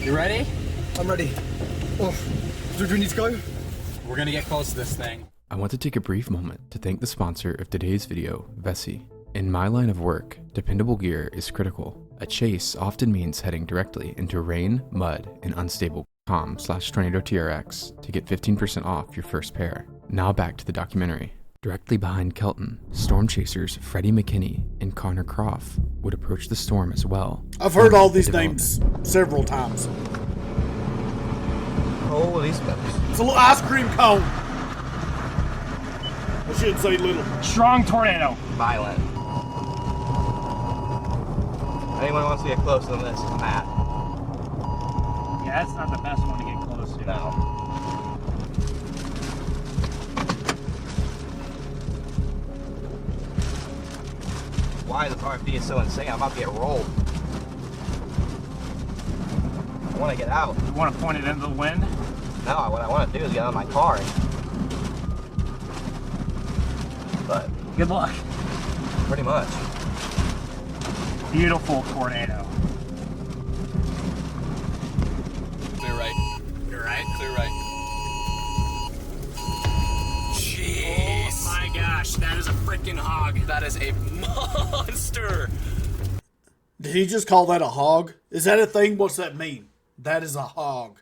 You ready? I'm ready. Oh, do we need to go? We're gonna get close to this thing. I want to take a brief moment to thank the sponsor of today's video, Vessi. In my line of work, dependable gear is critical. A chase often means heading directly into rain, mud, and unstable .com/tornado TRX to get 15% off your first pair. Now back to the documentary. Directly behind Kelton, storm chasers Freddie McKinney and Connor Croft would approach the storm as well. I've heard all these names several times. Holy smokes. It's a little ice cream cone. I should say little. Strong tornado. Violent. Anyone wants to get closer than this is Matt. Yeah, that's not the best one to get close to. No. Why the RFD is so insane? I'm about to get rolled. I want to get out. You want to point it into the wind? No, what I want to do is get out of my car. But Good luck. pretty much. Beautiful tornado. Clear right. You're right. Clear right. Jeez. Oh my gosh, that is a freaking hog. That is a monster. Did he just call that a hog? Is that a thing? What's that mean? That is a hog.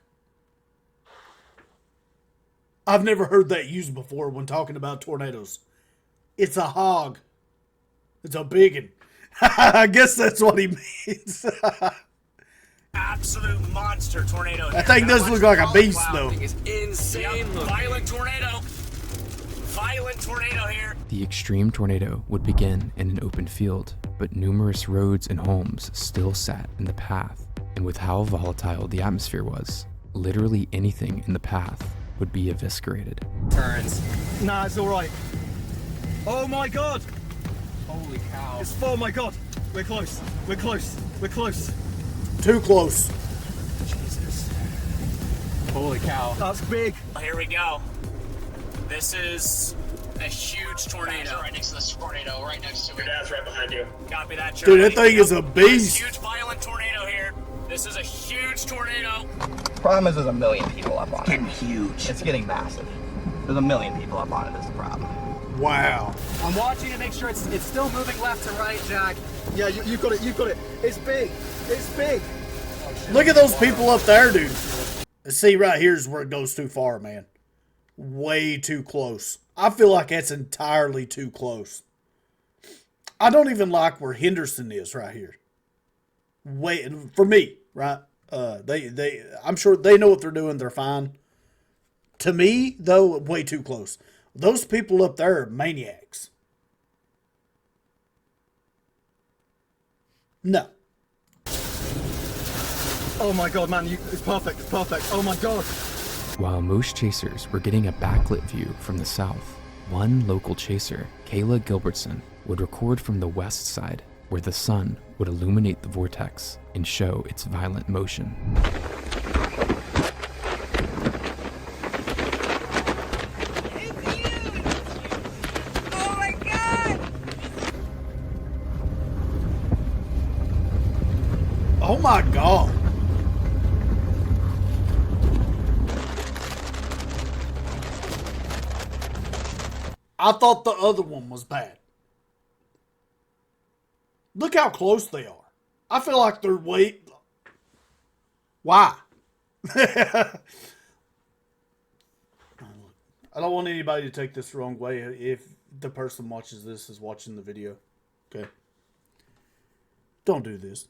I've never heard that used before when talking about tornadoes. It's a hog. It's a biggin. I guess that's what he means. Absolute monster tornado. That thing does look like a beast, though. Thing is insane. Yep, violent tornado. Violent tornado here. The extreme tornado would begin in an open field, but numerous roads and homes still sat in the path. And with how volatile the atmosphere was, literally anything in the path would be eviscerated. Turns. Nah, it's alright. Oh my god! Holy cow. Oh my god! We're close. We're close. We're close. Too close. Jesus. Holy cow. That's big. Well, here we go. This is a huge tornado. Right next to this tornado, right next to it. Your dad's right behind you. Copy that, Dude, Charlie. that thing is a beast. Huge violent tornado here. This is a huge tornado. Problem is there's a million people up on it. It's getting huge. It's getting massive. There's a million people up on it is the problem. Wow. I'm watching to make sure it's still moving left to right, Jack. Yeah, you've got it. You've got it. It's big. It's big. Look at those people up there, dude. See, right here is where it goes too far, man. Way too close. I feel like that's entirely too close. I don't even like where Henderson is right here. Way, for me, right? I'm sure they know what they're doing. They're fine. To me, though, way too close. Those people up there are maniacs. No. Oh my god, man. It's perfect. It's perfect. Oh my god. While most chasers were getting a backlit view from the south, one local chaser, Kayla Gilbertson, would record from the west side, where the sun would illuminate the vortex and show its violent motion. Oh my god! Oh my god. I thought the other one was bad. Look how close they are. I feel like they're way... Why? I don't want anybody to take this the wrong way if the person watches this is watching the video. Okay? Don't do this.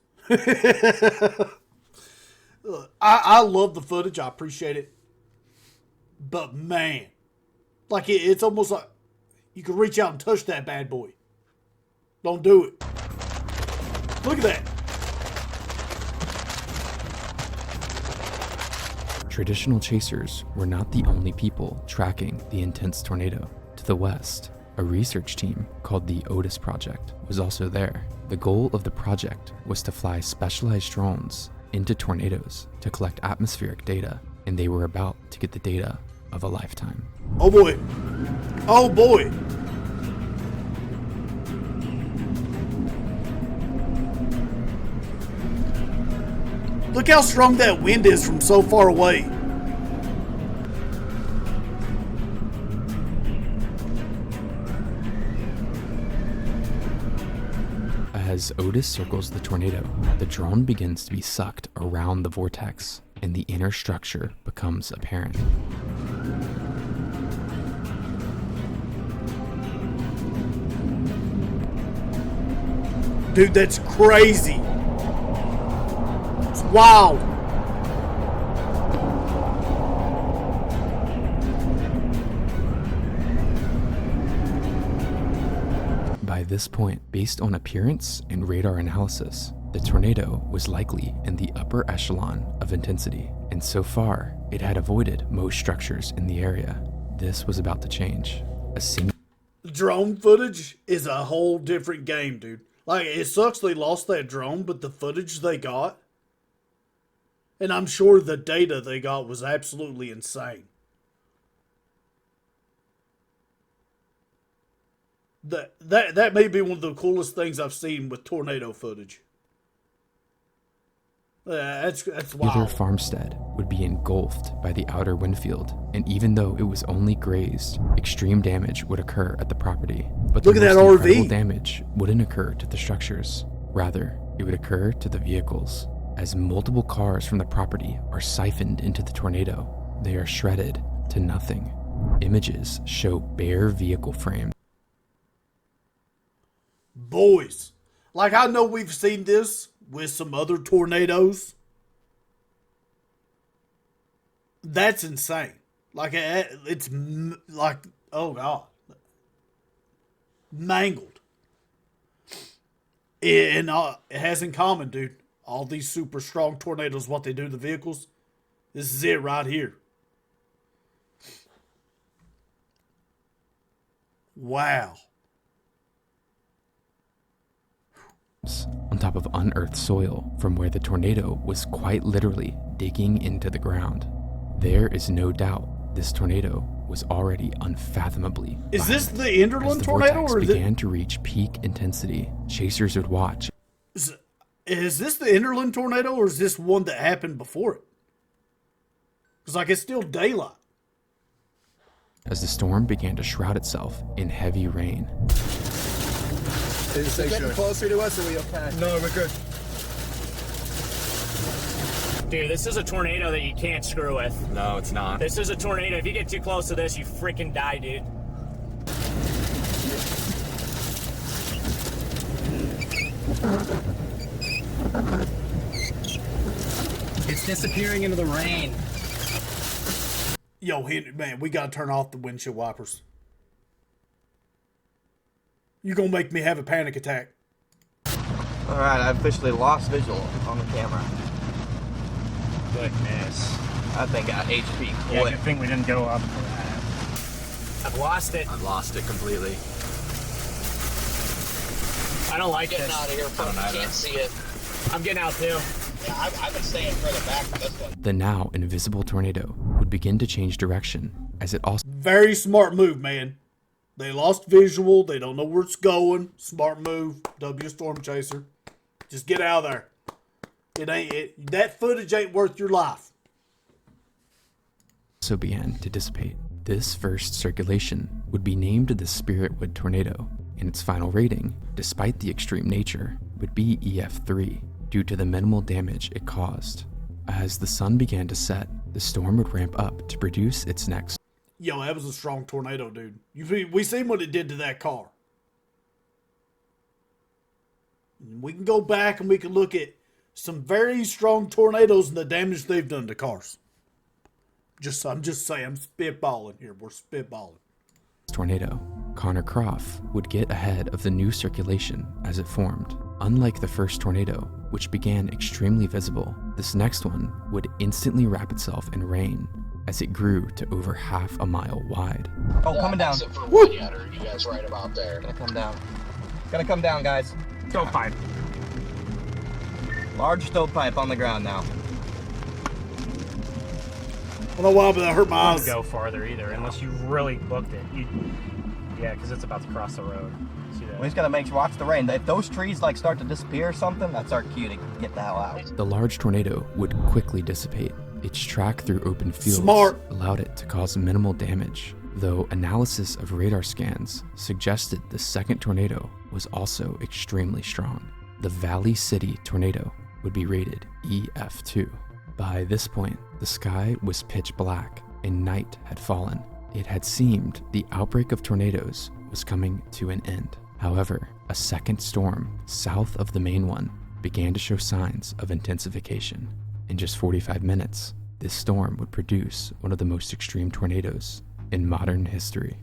I love the footage. I appreciate it. But man, like it's almost like you could reach out and touch that bad boy. Don't do it. Look at that. Traditional chasers were not the only people tracking the intense tornado. To the west, a research team called the Otis Project was also there. The goal of the project was to fly specialized drones into tornadoes to collect atmospheric data, and they were about to get the data of a lifetime. Oh boy. Oh boy. Look how strong that wind is from so far away. As Otis circles the tornado, the drone begins to be sucked around the vortex, and the inner structure becomes apparent. Dude, that's crazy. It's wild. By this point, based on appearance and radar analysis, the tornado was likely in the upper echelon of intensity, and so far, it had avoided most structures in the area. This was about to change. A single Drone footage is a whole different game, dude. Like, it sucks they lost that drone, but the footage they got, and I'm sure the data they got was absolutely insane. That may be one of the coolest things I've seen with tornado footage. That's wild. Either farmstead would be engulfed by the outer wind field, and even though it was only grazed, extreme damage would occur at the property. But the Look at that most RV. incredible damage wouldn't occur to the structures. Rather, it would occur to the vehicles. As multiple cars from the property are siphoned into the tornado, they are shredded to nothing. Images show bare vehicle frames. Boys, like, I know we've seen this with some other tornadoes. That's insane. Like, it's like, oh God, mangled. And it has in common, dude, all these super strong tornadoes, what they do to the vehicles, this is it right here. Wow. On top of unearthed soil from where the tornado was quite literally digging into the ground. There is no doubt this tornado was already unfathomably Is this violent. the As Enderland the tornado, vortex or began to reach peak intensity, chasers would watch is this the Enderland tornado, or is this one that happened before it? Because, like, it's still daylight. as the storm began to shroud itself in heavy rain. Getting closer to us, are we okay? No, we're good. Dude, this is a tornado that you can't screw with. No, it's not. This is a tornado. If you get too close to this, you freaking die, dude. It's disappearing into the rain. Yo, man, we gotta turn off the windshield wipers. You're gonna make me have a panic attack. Alright, I officially lost visual on the camera. Goodness. I think I HP Yeah, quick. good thing we didn't go up for that. I've lost it. I've lost it completely. I don't like Getting this. out of here, folks. either. Can't see it. I'm getting out too. Yeah, I've been staying further back from this one. The now invisible tornado would begin to change direction as it also Very smart move, man. They lost visual. They don't know where it's going. Smart move. W Storm Chaser. Just get out of there. That footage ain't worth your life. began to dissipate. This first circulation would be named the Spiritwood tornado, and its final rating, despite the extreme nature, would be EF5 due to the minimal damage it caused. As the sun began to set, the storm would ramp up to produce its next. Yo, that was a strong tornado, dude. We seen what it did to that car. We can go back and we can look at some very strong tornadoes and the damage they've done to cars. I'm just saying, I'm spitballing here. We're spitballing. Tornado, Connor Croft would get ahead of the new circulation as it formed. Unlike the first tornado, which began extremely visible, this next one would instantly wrap itself in rain as it grew to over half a mile wide. Oh, coming down. Exit for Wedge, you guys right about there. Gonna come down. Gonna come down, guys. Stovepipe. Large stovepipe on the ground now. I don't know why, but that hurt my eyes. Go farther either, unless you really booked it. Yeah, because it's about to cross the road. See that? We just gotta watch the rain. If those trees like start to disappear or something, that's our cue to get the hell out. The large tornado would quickly dissipate. Its track through open fields Smart. allowed it to cause minimal damage, though analysis of radar scans suggested the second tornado was also extremely strong. The Valley City tornado would be rated EF5. By this point, the sky was pitch black and night had fallen. It had seemed the outbreak of tornadoes was coming to an end. However, a second storm south of the main one began to show signs of intensification. In just 45 minutes, this storm would produce one of the most extreme tornadoes in modern history.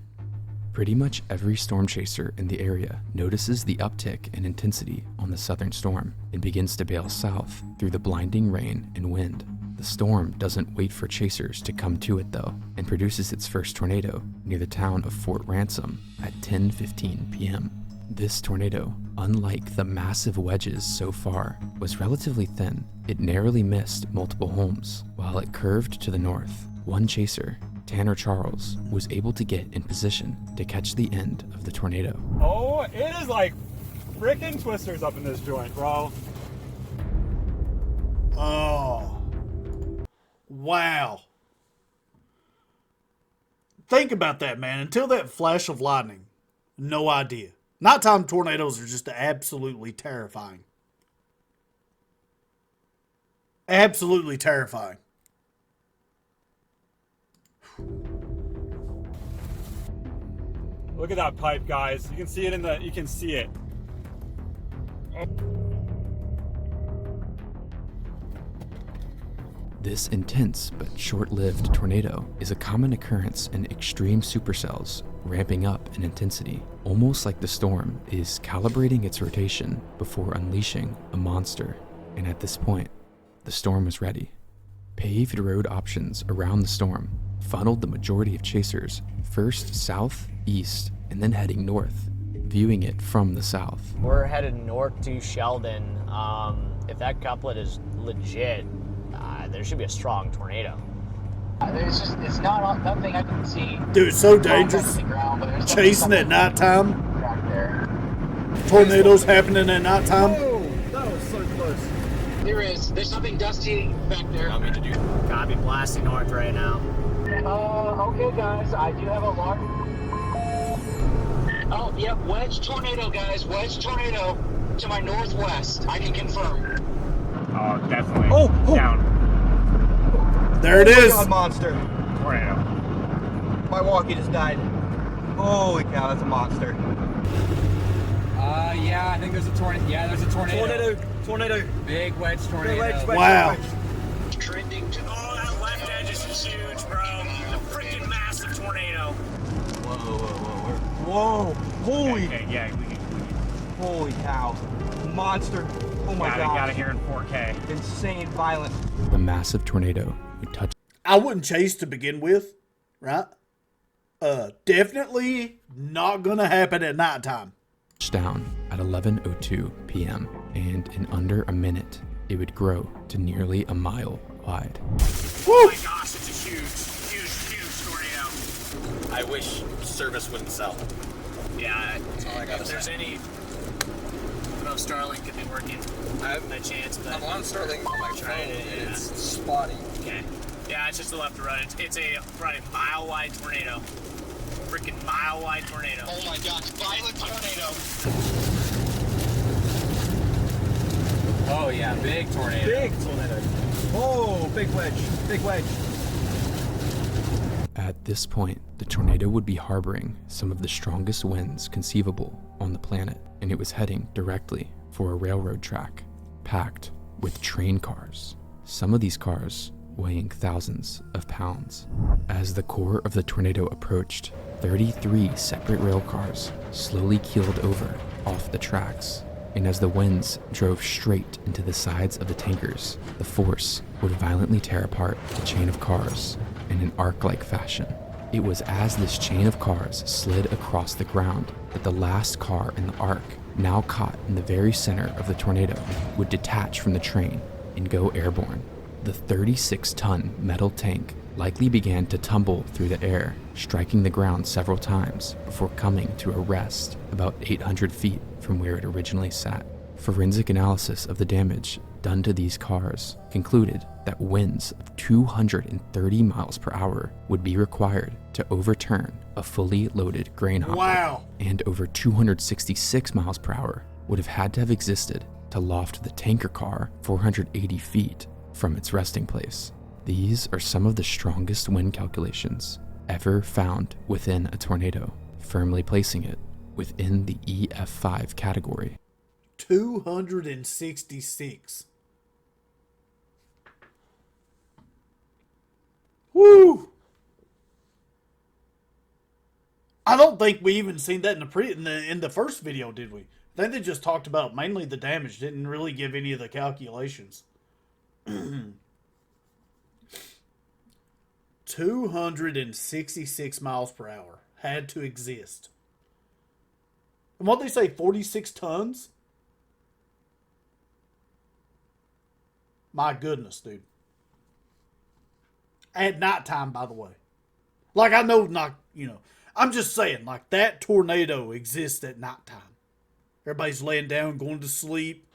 Pretty much every storm chaser in the area notices the uptick in intensity on the southern storm and begins to bail south through the blinding rain and wind. The storm doesn't wait for chasers to come to it though, and produces its first tornado near the town of Fort Ransom at 10:15 p.m. This tornado, unlike the massive wedges so far, was relatively thin. It narrowly missed multiple homes. While it curved to the north, one chaser, Tanner Charles, was able to get in position to catch the end of the tornado. Oh, it is like freaking twisters up in this joint, bro. Oh. Wow. Think about that, man. Until that flash of lightning, no idea. Nighttime tornadoes are just absolutely terrifying. Absolutely terrifying. Look at that pipe, guys. You can see it you can see it. This intense but short-lived tornado is a common occurrence in extreme supercells, ramping up in intensity, almost like the storm is calibrating its rotation before unleashing a monster. And at this point, the storm was ready. Paved road options around the storm funneled the majority of chasers first south, east, and then heading north, viewing it from the south. We're headed north to Sheldon. If that couplet is legit, there should be a strong tornado. It's not nothing I can see. Dude, it's so dangerous. Chasing at nighttime. Back there. Tornadoes happening at nighttime. That was so close. There's something dusty back there. Tell me to do. Gotta be blasting north right now. Okay, guys, I do have a large. Oh, yep, Wedge tornado, guys. Wedge tornado to my northwest. I can confirm. Oh, definitely. Oh. Down. There it is. God, monster. Tornado. My walkie just died. Holy cow, that's a monster. Yeah, I think there's a tornado. Yeah, there's a tornado. Tornado. Big wedge tornado. Wow. Trending to Oh, that left edge is huge, bro. A freaking massive tornado. Whoa. Holy. Okay, yeah, we can. Holy cow. Monster. Oh my god. Got it here in 4K. Insane violent. The massive tornado would touch I wouldn't chase to begin with, right? Definitely not gonna happen at nighttime. down at 11:02 p.m., and in under a minute, it would grow to nearly a mile wide. Oh my gosh, it's a huge tornado. I wish service wouldn't sell. Yeah, That's all I gotta if there's say. any... I don't know if Starlink could be working. I'm by chance, but... I'm on Starlink on my phone, and it's spotty. Okay. Yeah, it's just a left to right. It's a probably mile-wide tornado. Freaking mile-wide tornado. Oh my gosh, violent tornado. Oh yeah, big tornado. Big tornado. Oh, big wedge. At this point, the tornado would be harboring some of the strongest winds conceivable on the planet, and it was heading directly for a railroad track packed with train cars. Some of these cars weighing thousands of pounds. As the core of the tornado approached, 33 separate rail cars slowly keeled over off the tracks, and as the winds drove straight into the sides of the tankers, the force would violently tear apart the chain of cars in an arc-like fashion. It was as this chain of cars slid across the ground that the last car in the arc, now caught in the very center of the tornado, would detach from the train and go airborne. The 36-ton metal tank likely began to tumble through the air, striking the ground several times before coming to a rest about 800 feet from where it originally sat. Forensic analysis of the damage done to these cars concluded that winds of 230 miles per hour would be required to overturn a fully loaded grain hopper. Wow. And over 266 miles per hour would have had to have existed to loft the tanker car 480 feet from its resting place. These are some of the strongest wind calculations ever found within a tornado, firmly placing it within the EF5 category. 266. Woo! I don't think we even seen that in the first video, did we? I think they just talked about mainly the damage, didn't really give any of the calculations. 266 miles per hour had to exist. And what they say, 46 tons? My goodness, dude. At nighttime, by the way. Like, I know not, I'm just saying, like, that tornado exists at nighttime. Everybody's laying down, going to sleep.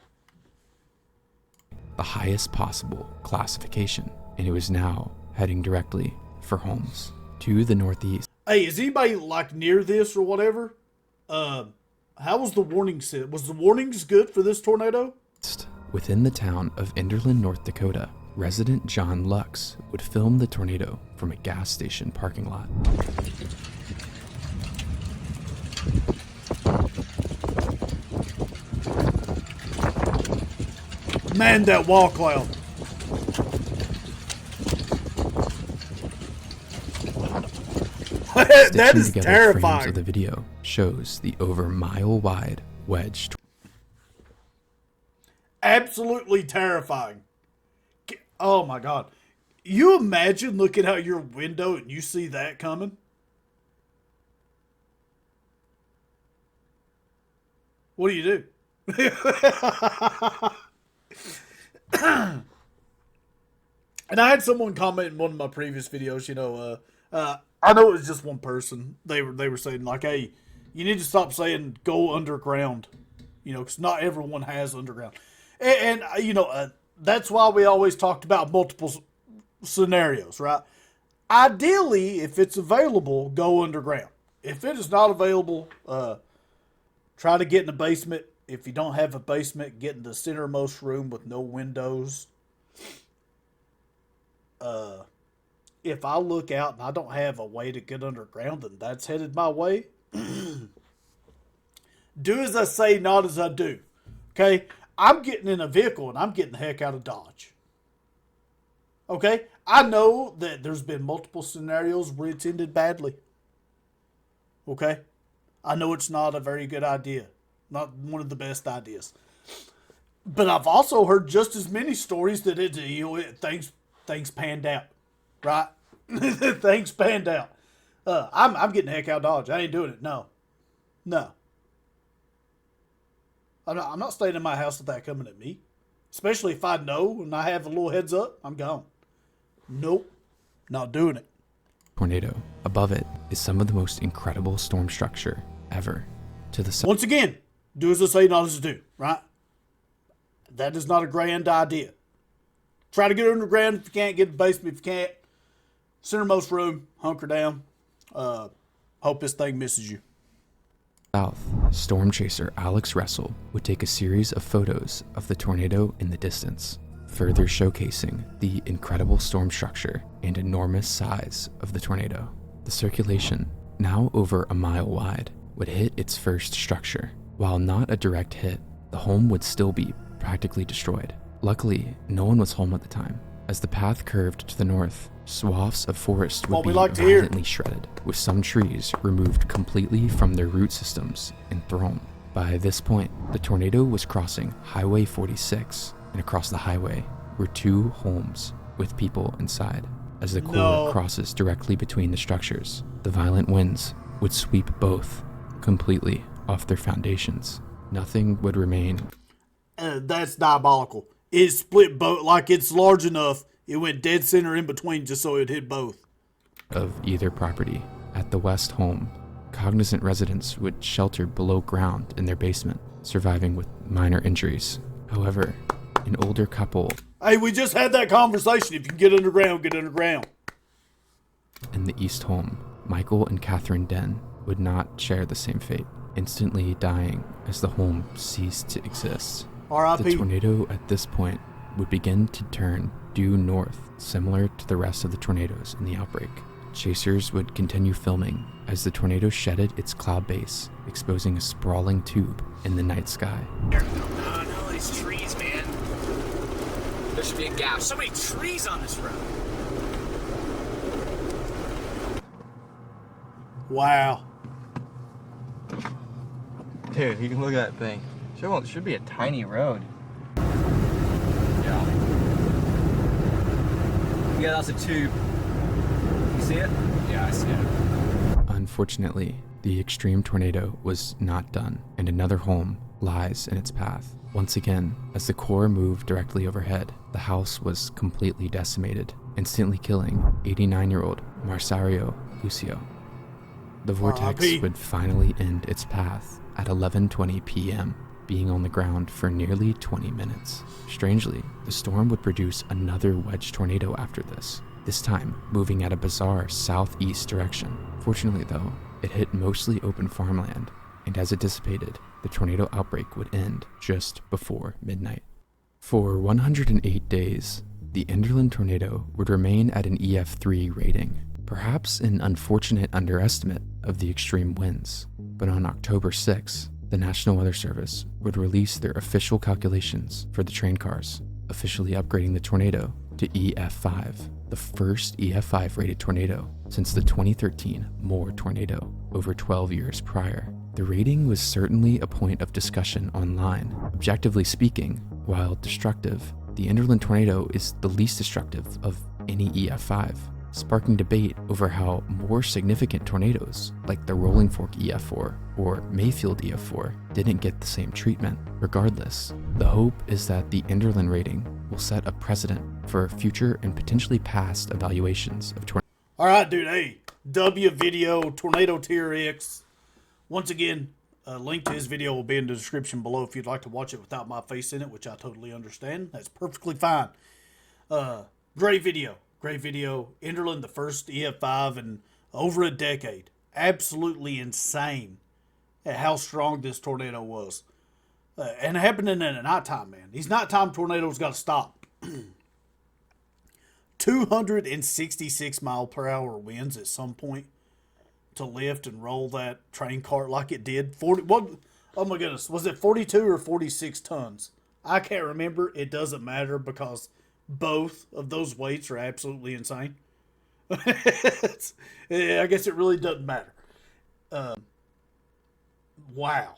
The highest possible classification, and it was now heading directly for homes to the northeast. Hey, is anybody, like, near this or whatever? How was the warning set? Was the warnings good for this tornado? Within the town of Enderland, North Dakota, resident John Lux would film the tornado from a gas station parking lot. Man, that wall cloud. That is terrifying. Frames of the video shows the over mile-wide Wedge. Absolutely terrifying. Oh my God. You imagine looking out your window and you see that coming? What do you do? And I had someone comment in one of my previous videos, I know it was just one person. They were saying, like, hey, you need to stop saying go underground, because not everyone has underground. And that's why we always talked about multiple scenarios, right? Ideally, if it's available, go underground. If it is not available, try to get in the basement. If you don't have a basement, get in the centermost room with no windows. If I look out and I don't have a way to get underground, then that's headed my way. Do as I say, not as I do. Okay? I'm getting in a vehicle and I'm getting the heck out of Dodge. Okay? I know that there's been multiple scenarios where it's ended badly. Okay? I know it's not a very good idea. Not one of the best ideas. But I've also heard just as many stories that things panned out. Right? Things panned out. I'm getting the heck out of Dodge. I ain't doing it. No. I'm not staying in my house with that coming at me. Especially if I know and I have a little heads up, I'm gone. Nope. Not doing it. Tornado. Above it is some of the most incredible storm structure ever. To the Once again, do as I say, not as I do. Right? That is not a grand idea. Try to get underground if you can't. Get in the basement if you can't. Centermost room, hunker down. Hope this thing misses you. South, storm chaser Alex Russell would take a series of photos of the tornado in the distance, further showcasing the incredible storm structure and enormous size of the tornado. The circulation, now over a mile wide, would hit its first structure. While not a direct hit, the home would still be practically destroyed. Luckily, no one was home at the time. As the path curved to the north, swaths of forest would be violently shredded, with some trees removed completely from their root systems and thrown. By this point, the tornado was crossing Highway 46, and across the highway were two homes with people inside. As the core crosses directly between the structures, the violent winds would sweep both completely off their foundations. Nothing would remain. That's diabolical. It split both, like it's large enough. It went dead center in between just so it hit both. Of either property. At the West home, cognizant residents would shelter below ground in their basement, surviving with minor injuries. However, an older couple... Hey, we just had that conversation. If you can get underground, get underground. In the East home, Michael and Catherine Den would not share the same fate, instantly dying as the home ceased to exist. R.I.P. The tornado at this point would begin to turn due north, similar to the rest of the tornadoes in the outbreak. Chasers would continue filming as the tornado shedded its cloud base, exposing a sprawling tube in the night sky. Oh no, these trees, man. There should be a gap. There's so many trees on this road. Wow. Dude, you can look at that thing. Should be a tiny road. Yeah. Yeah, that's a tube. You see it? Yeah, I see it. Unfortunately, the extreme tornado was not done, and another home lies in its path. Once again, as the core moved directly overhead, the house was completely decimated, instantly killing 89-year-old Marsario Lucio. The vortex R.I.P. would finally end its path at 11:20 p.m., being on the ground for nearly 20 minutes. Strangely, the storm would produce another wedge tornado after this time moving at a bizarre southeast direction. Fortunately though, it hit mostly open farmland, and as it dissipated, the tornado outbreak would end just before midnight. For 108 days, the Enderland tornado would remain at an EF5 rating, perhaps an unfortunate underestimate of the extreme winds. But on October 6, the National Weather Service would release their official calculations for the train cars, officially upgrading the tornado to EF5, the first EF5 rated tornado since the 2013 Moore tornado over 12 years prior. The rating was certainly a point of discussion online. Objectively speaking, while destructive, the Enderlin tornado is the least destructive of any EF5, sparking debate over how more significant tornadoes, like the Rolling Fork EF4 or Mayfield EF4, didn't get the same treatment. Regardless, the hope is that the Enderlin rating will set a precedent for future and potentially past evaluations of tornadoes. All right, dude. Hey, W video Tornado Tier X. Once again, a link to his video will be in the description below if you'd like to watch it without my face in it, which I totally understand. That's perfectly fine. Great video. Great video. Enderland, the first EF5 in over a decade. Absolutely insane at how strong this tornado was. And happening in the nighttime, man. These nighttime tornadoes got to stop. 266 mile per hour winds at some point to lift and roll that train cart like it did. 40. What? Oh my goodness. Was it 42 or 46 tons? I can't remember. It doesn't matter because both of those weights are absolutely insane. I guess it really doesn't matter. Wow.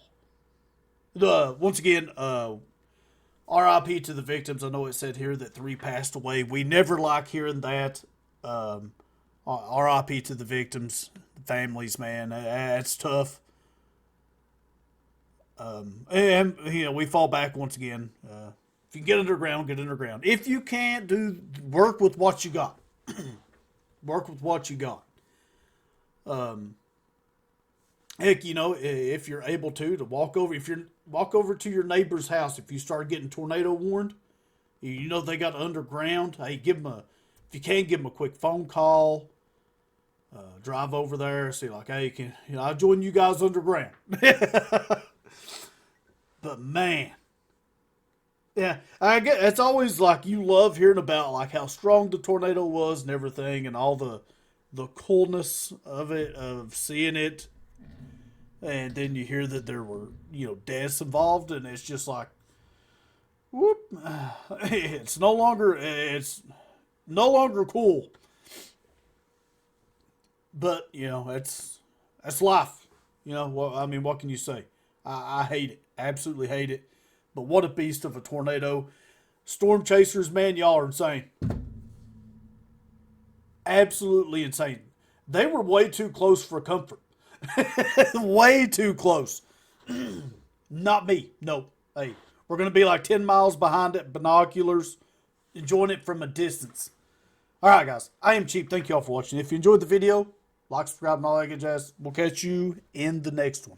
Once again, RIP to the victims. I know it said here that 3 passed away. We never like hearing that. RIP to the victims, families, man. That's tough. And, you know, we fall back once again. If you can get underground, get underground. If you can't, work with what you got. Work with what you got. Heck, you know, if you're able to walk over to your neighbor's house. If you start getting tornado warned, you know they got underground. Hey, if you can, give them a quick phone call. Drive over there, see like, hey, I'll join you guys underground. But man, yeah, I get it's always like you love hearing about like how strong the tornado was and everything, and all the coolness of it, of seeing it. And then you hear that there were, you know, deaths involved, and it's just like, whoop, it's no longer cool. But, you know, that's life. You know, well, I mean, what can you say? I hate it. Absolutely hate it. But what a beast of a tornado. Storm chasers, man, y'all are insane. Absolutely insane. They were way too close for comfort. Way too close. Not me. No. Hey, we're going to be like 10 miles behind it, binoculars, enjoying it from a distance. Alright, guys. I am Cheap. Thank you all for watching. If you enjoyed the video, like, subscribe, and all that good jazz. We'll catch you in the next one.